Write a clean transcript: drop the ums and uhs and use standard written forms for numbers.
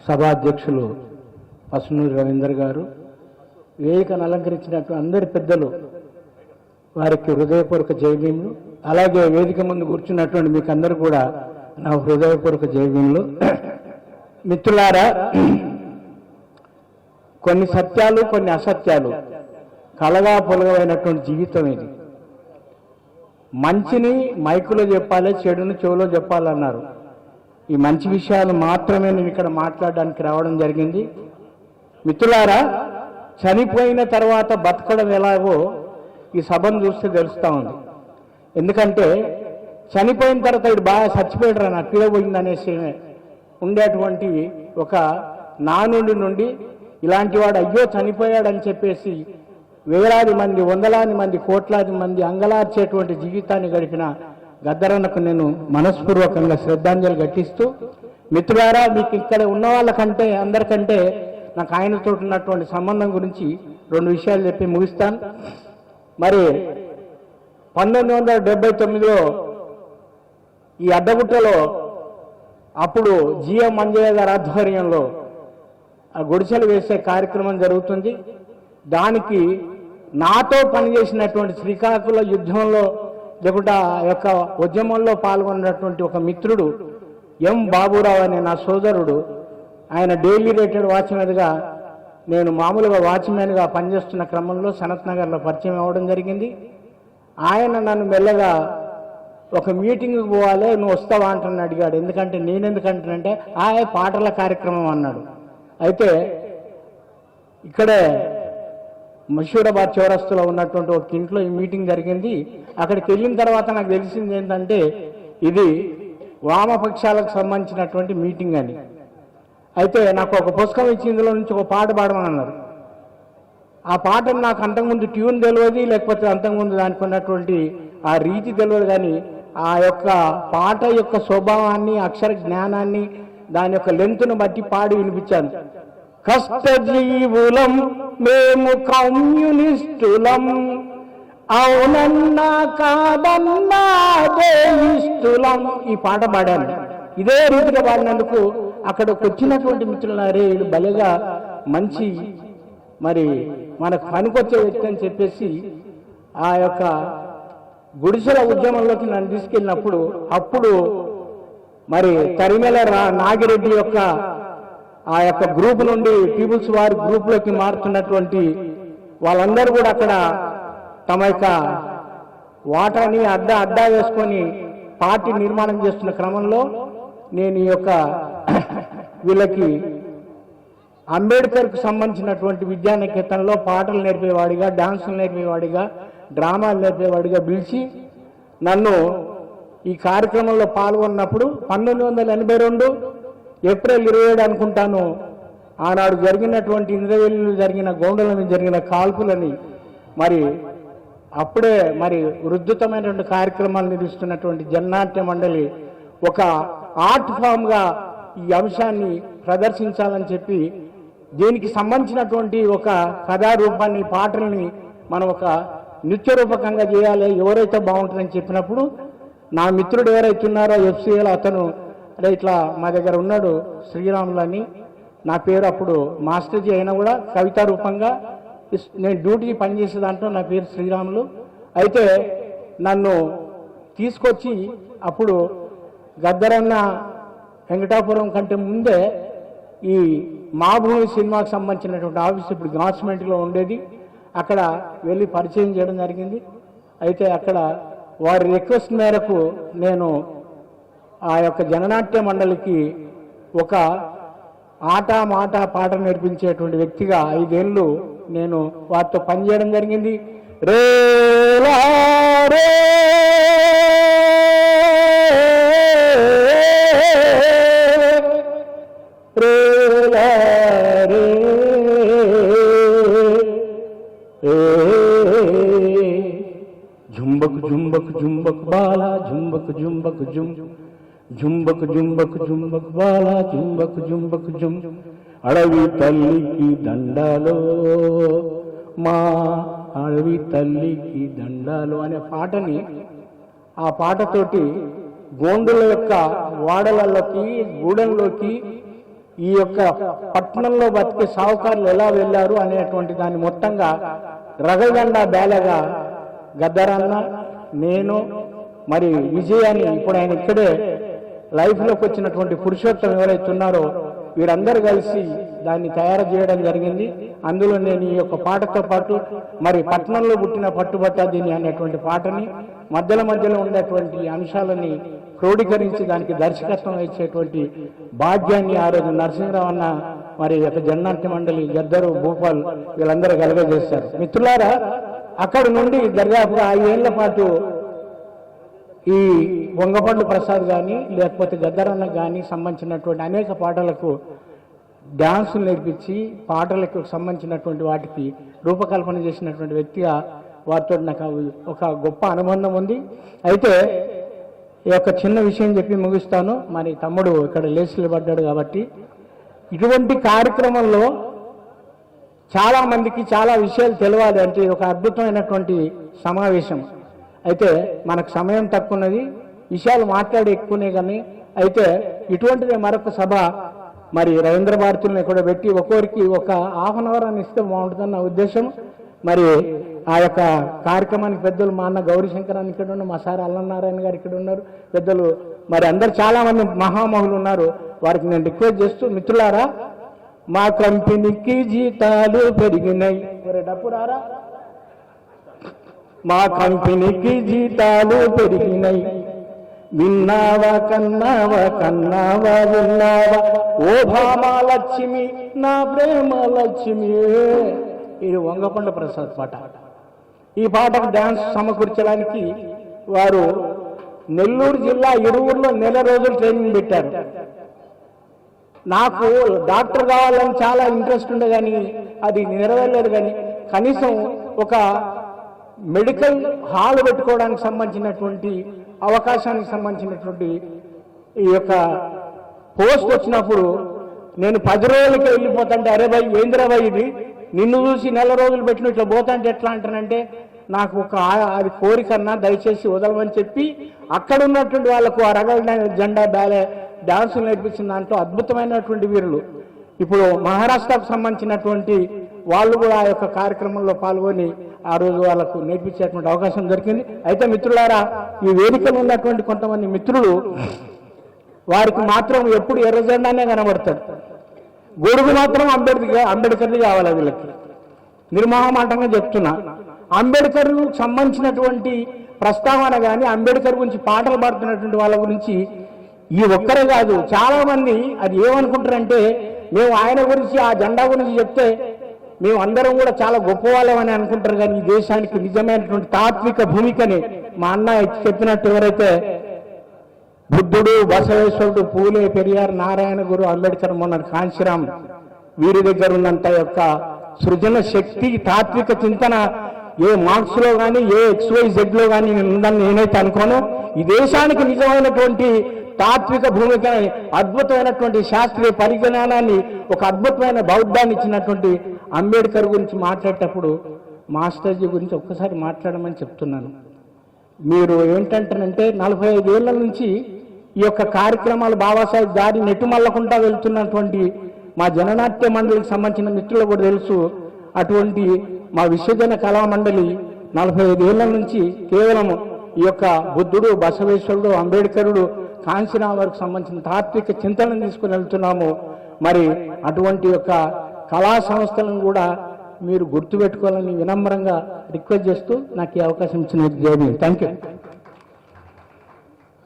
సభాధ్యక్షులు పసునూరి రవీందర్ గారు, వేదికను అలంకరించినట్టు అందరి పెద్దలు వారికి హృదయపూర్వక జైభీములు. అలాగే వేదిక ముందు కూర్చున్నటువంటి మీకు అందరూ కూడా నా హృదయపూర్వక జైభీములు. మిత్రులారా, కొన్ని సత్యాలు కొన్ని అసత్యాలు కలగా పొలగమైనటువంటి జీవితం ఇది. మంచిని మైకులో చెప్పాలి, చెడుని చెవులో చెప్పాలన్నారు. ఈ మంచి విషయాలు మాత్రమే నేను ఇక్కడ మాట్లాడడానికి రావడం జరిగింది. మిత్రులారా, చనిపోయిన తర్వాత బతకడం ఎలాగో ఈ సభను చూస్తే తెలుస్తూ ఉంది. ఎందుకంటే చనిపోయిన తర్వాత ఇటు బాగా చచ్చిపోయాడు అని అట్లే పోయిందనేసి ఉండేటువంటి ఒక నానుడి నుండి ఇలాంటి వాడు అయ్యో చనిపోయాడని చెప్పేసి వేలాది మంది, వందలాది మంది, కోట్లాది మంది అంగలార్చేటువంటి జీవితాన్ని గడిపిన గద్దరన్నకు నేను మనస్పూర్వకంగా శ్రద్ధాంజలి ఘటిస్తూ, మిత్రులారా, మీకు ఇక్కడ ఉన్న వాళ్ళకంటే అందరికంటే నాకు ఆయనతో ఉన్నటువంటి సంబంధం గురించి 2 విషయాలు చెప్పి ముగిస్తాను. మరి 1979లో ఈ అడ్డగుట్టలో అప్పుడు జిఎం మంజయ్య గారి ఆధ్వర్యంలో ఆ గుడిసెలు వేసే కార్యక్రమం జరుగుతుంది. దానికి నాతో పనిచేసినటువంటి శ్రీకాకుళ యుద్ధంలో లేకుండా ఆ యొక్క ఉద్యమంలో పాల్గొన్నటువంటి ఒక మిత్రుడు ఎం బాబురావు అనే నా సోదరుడు, ఆయన డైలీ రేటెడ్ వాచ్మెన్గా, నేను మామూలుగా వాచ్మెన్గా పనిచేస్తున్న క్రమంలో సనత్ నగర్లో పరిచయం అవ్వడం జరిగింది. ఆయన నన్ను మెల్లగా ఒక మీటింగ్కి పోవాలి, నువ్వు వస్తావా అంటున్నా అడిగాడు. ఎందుకంటే నేనెందుకంటానంటే పాటల కార్యక్రమం అన్నాడు. అయితే ఇక్కడే మషూరాబాద్ చౌరస్తులో ఉన్నటువంటి ఒక ఇంట్లో ఈ మీటింగ్ జరిగింది. అక్కడికి వెళ్ళిన తర్వాత నాకు తెలిసింది ఏంటంటే ఇది వామపక్షాలకు సంబంధించినటువంటి మీటింగ్ అని. అయితే నాకు ఒక పుస్తకం ఇచ్చి ఇందులో నుంచి ఒక పాట పాడమని అన్నారు. ఆ పాటను నాకు అంతకుముందు ట్యూన్ తెలియదు, లేకపోతే అంతకుముందు దానికి ఉన్నటువంటి ఆ రీతి తెలియదు, కానీ ఆ యొక్క పాట యొక్క స్వభావాన్ని, అక్షర జ్ఞానాన్ని, దాని యొక్క లెంత్ను బట్టి పాడి వినిపించాను. కష్టజీవులం మేము కమ్యూనిస్టులం, అవునన్నా కాదన్నా దేశిష్టులం, ఈ పాట పాడాను. ఇదే రీతిగా పాడినందుకు అక్కడికి వచ్చినటువంటి మిత్రులారే వీళ్ళు భలేగా మంచి మరి మనకు పనికొచ్చే వ్యక్తి అని చెప్పేసి ఆ యొక్క గుడిసెల ఉద్యమంలోకి నన్ను తీసుకెళ్ళినప్పుడు అప్పుడు మరి తరిమెల నాగిరెడ్డి యొక్క ఆ యొక్క గ్రూప్ నుండి పీపుల్స్ వార్ గ్రూప్లోకి మారుతున్నటువంటి వాళ్ళందరూ కూడా అక్కడ తమ యొక్క వాటాని అడ్డా వేసుకొని పార్టీ నిర్మాణం చేస్తున్న క్రమంలో నేను ఈ యొక్క వీళ్ళకి అంబేద్కర్కు సంబంధించినటువంటి విద్యానికేతన్లో పాటలు నేర్పేవాడిగా, డాన్సులు నేర్పేవాడిగా, డ్రామాలు నేర్పేవాడిగా పిలిచి నన్ను ఈ కార్యక్రమంలో పాల్గొన్నప్పుడు 1982 ఏప్రిల్ 27 అనుకుంటాను, ఆనాడు జరిగినటువంటి ఇంద్రవెల్లిలో జరిగిన గోండల మీద జరిగిన కాల్పులని మరి అప్పుడే మరి ఉద్ధృతమైనటువంటి కార్యక్రమాలు నిర్వహిస్తున్నటువంటి జననాట్య మండలి ఒక ఆర్ట్ ఫామ్గా ఈ అంశాన్ని ప్రదర్శించాలని చెప్పి దీనికి సంబంధించినటువంటి ఒక కథారూపాన్ని, పాటల్ని మనం ఒక నృత్య రూపకంగా చేయాలి, ఎవరైతే బాగుంటుందని చెప్పినప్పుడు నా మిత్రుడు ఎవరైతే ఉన్నారో ఎఫ్సిఏలో అతను అంటే ఇట్లా మా దగ్గర ఉన్నాడు శ్రీరాములు అని, నా పేరు అప్పుడు మాస్టర్జీ అయినా కూడా కవితా రూపంగా నేను డ్యూటీ పనిచేసే దాంట్లో నా పేరు శ్రీరాములు. అయితే నన్ను తీసుకొచ్చి అప్పుడు గద్దరన్న వెంకటాపురం కంటే ముందే ఈ మా భూమి సినిమాకు సంబంధించినటువంటి ఆఫీస్ ఇప్పుడు గవర్నమెంట్లో ఉండేది, అక్కడ వెళ్ళి పరిచయం చేయడం జరిగింది. అయితే అక్కడ వారి రిక్వెస్ట్ మేరకు నేను ఆ యొక్క జననాట్య మండలికి ఒక ఆట మాట పాట నేర్పించేటువంటి వ్యక్తిగా 5 ఏళ్ళు నేను వారితో పనిచేయడం జరిగింది. రేలా రే झुंबक झुंबक झुंबक बाला झुंबक झुंबक झुम झुंबक झुंबक झुंबक बाला झुंबक झुंबक झुम अड़वी तल्ली की దండాలో మా అడవి తల్లికి దండాలు అనే పాటని ఆ పాటతోటి గోండుల యొక్క వాడలలోకి గూడెంలోకి ఈ యొక్క పట్టణంలో బతికే సావుకారులు ఎలా వెళ్ళారు అనేటువంటి దాన్ని మొత్తంగా రగల్గండా బేలగా గద్దరన్న, నేను, మరి విజయాన్ని ఇప్పుడు ఆయన ఇక్కడే లైఫ్లోకి వచ్చినటువంటి పురుషోత్తం ఎవరైతే ఉన్నారో వీరందరూ కలిసి దాన్ని తయారు చేయడం జరిగింది. అందులో నేను ఈ యొక్క పాటతో పాటు మరి పట్టణంలో పుట్టిన పట్టుబట్ట దీని అనేటువంటి పాటని మధ్యలో ఉండేటువంటి అంశాలని క్రోడీకరించి దానికి దర్శకత్వం ఇచ్చేటువంటి భాగ్యాన్ని ఆ రోజు నరసింహరావు అన్న మరి యొక్క జన్నాట్య మండలి గద్దరు భూపాల్ వీళ్ళందరూ కలుగజేశారు. మిత్రులారా, అక్కడ నుండి దర్యాపుగా 5 ఏళ్ల పాటు ఈ వంగపండు ప్రసాద్ కానీ లేకపోతే గద్దరన్నకు కానీ సంబంధించినటువంటి అనేక పాటలకు డ్యాన్సులు నేర్పించి పాటలకు సంబంధించినటువంటి వాటికి రూపకల్పన చేసినటువంటి వ్యక్తిగా వారితో నాకు ఒక గొప్ప అనుబంధం ఉంది. అయితే ఈ యొక్క చిన్న విషయం చెప్పి ముగిస్తాను. మరి తమ్ముడు ఇక్కడ లేచిలు పడ్డాడు కాబట్టి ఇటువంటి కార్యక్రమంలో చాలా మందికి చాలా విషయాలు తెలియాలి అంటే ఒక అద్భుతమైనటువంటి సమావేశం. అయితే మనకు సమయం తక్కువ ఉన్నది, విషయాలు మాట్లాడి ఎక్కువనే కానీ అయితే ఇటువంటిదే మరొక సభ మరి రవీంద్ర భారతుల్ని కూడా పెట్టి ఒక్కొరికి ఒక ½ అవర్ అని ఇస్తే బాగుంటుందని నా ఉద్దేశం. మరి ఆ యొక్క కార్యక్రమానికి పెద్దలు మా అన్న గౌరీశంకర్ అని ఇక్కడ ఉన్నారు, మా సార్ అల్లనారాయణ గారు ఇక్కడ ఉన్నారు, పెద్దలు మరి అందరు చాలా మంది మహామహులు ఉన్నారు. వారికి నేను రిక్వెస్ట్ చేస్తూ, మిత్రులారా, మా కంపెనీకి జీతాలు పెరిగినాయి, డప్పురారా, మా కంపెనీకి జీతాలు పెరిగినాయి, విన్నావా కన్నావా కన్నావా విన్నావా ఓ భామాలక్ష్మి నా ప్రేమ లక్ష్మి. ఇది వంగపండు ప్రసాద్ పాట. ఈ పాటకు డాన్స్ సమకూర్చడానికి వారు నెల్లూరు జిల్లా ఇరువురులో 1 నెల రోజులు ట్రైనింగ్ పెట్టారు. నాకు డాక్టర్ కావాలని చాలా ఇంట్రెస్ట్ ఉండే కానీ అది నెరవేరలేదు. కానీ కనీసం ఒక మెడికల్ హాల్ పెట్టుకోవడానికి సంబంధించినటువంటి అవకాశానికి సంబంధించినటువంటి ఈ యొక్క పోస్ట్ వచ్చినప్పుడు నేను 10 రోజులకి వెళ్ళిపోతాంటే, అరే భాయ్ ఏందిరా భాయ్ ఇది, నిన్ను చూసి 1 నెల రోజులు పెట్టిన ఇట్లా పోతాంటే ఎట్లా అంటానంటే, నాకు ఒక అది కోరికన్నా దయచేసి వదలమని చెప్పి అక్కడ ఉన్నటువంటి వాళ్ళకు ఆ రగల జెండా బ్యాలే డాన్సులు నేర్పించిన దాంట్లో అద్భుతమైనటువంటి వీరులు ఇప్పుడు మహారాష్ట్రకు సంబంధించినటువంటి వాళ్ళు కూడా ఆ యొక్క కార్యక్రమంలో పాల్గొని ఆ రోజు వాళ్ళకు నేర్పించేటువంటి అవకాశం దొరికింది. అయితే మిత్రులారా, ఈ వేదికలో ఉన్నటువంటి కొంతమంది మిత్రులు వారికి మాత్రం ఎప్పుడు ఎర్ర జెండానే కనబడతాడు, గొడుగు మాత్రం అంబేద్కర్ది కావాలి. వీళ్ళకి నిర్మోహమాటంగా చెప్తున్నా, అంబేద్కర్ సంబంధించినటువంటి ప్రస్తావన కానీ అంబేద్కర్ గురించి పాటలు పాడుతున్నటువంటి వాళ్ళ గురించి ఈ ఒక్కరే కాదు, చాలా మంది అది ఏమనుకుంటారంటే, మేము ఆయన గురించి ఆ జెండా గురించి చెప్తే మేము అందరం కూడా చాలా గొప్పవాళ్ళమని అనుకుంటారు. కానీ ఈ దేశానికి నిజమైనటువంటి తాత్విక భూమికని మా అన్న చెప్పినట్టు ఎవరైతే బుద్ధుడు, బసవేశ్వరుడు, పూలే, పెరియార్, నారాయణ గురు, అంబేద్కర్, మొన్న కాంశీరామ్ వీరి దగ్గర ఉన్నంత యొక్క సృజన శక్తి, తాత్విక చింతన ఏ మార్క్స్ లో కానీ ఏ XYZ లో కానీ ఉందని నేనైతే అనుకోను. ఈ దేశానికి నిజమైనటువంటి తాత్విక భూమికని, అద్భుతమైనటువంటి శాస్త్రీయ పరిజ్ఞానాన్ని, ఒక అద్భుతమైన బౌద్ధాన్ని ఇచ్చినటువంటి అంబేద్కర్ గురించి మాట్లాడేటప్పుడు మాస్టర్జీ గురించి ఒక్కసారి మాట్లాడమని చెప్తున్నాను. మీరు ఏంటంటారంటే 45 ఏళ్ల నుంచి ఈ యొక్క కార్యక్రమాలు బాబాసాహెబ్ దారి నెట్టుమల్లకుండా వెళ్తున్నటువంటి మా జననాట్య మండలికి సంబంధించిన మిత్రులు కూడా తెలుసు. అటువంటి మా విశ్వజన కళామండలి 45 ఏళ్ల నుంచి కేవలం ఈ యొక్క బుద్ధుడు, బసవేశ్వరుడు, అంబేద్కరుడు, కాంశీరామ్ వారికి సంబంధించిన తాత్విక చింతనను తీసుకుని వెళ్తున్నాము. మరి అటువంటి యొక్క కళా సంస్థలను కూడా మీరు గుర్తుపెట్టుకోవాలని వినమ్రంగా రిక్వెస్ట్ చేస్తూ నాకు ఈ అవకాశం ఇచ్చిన జై భీమ్. Thank you.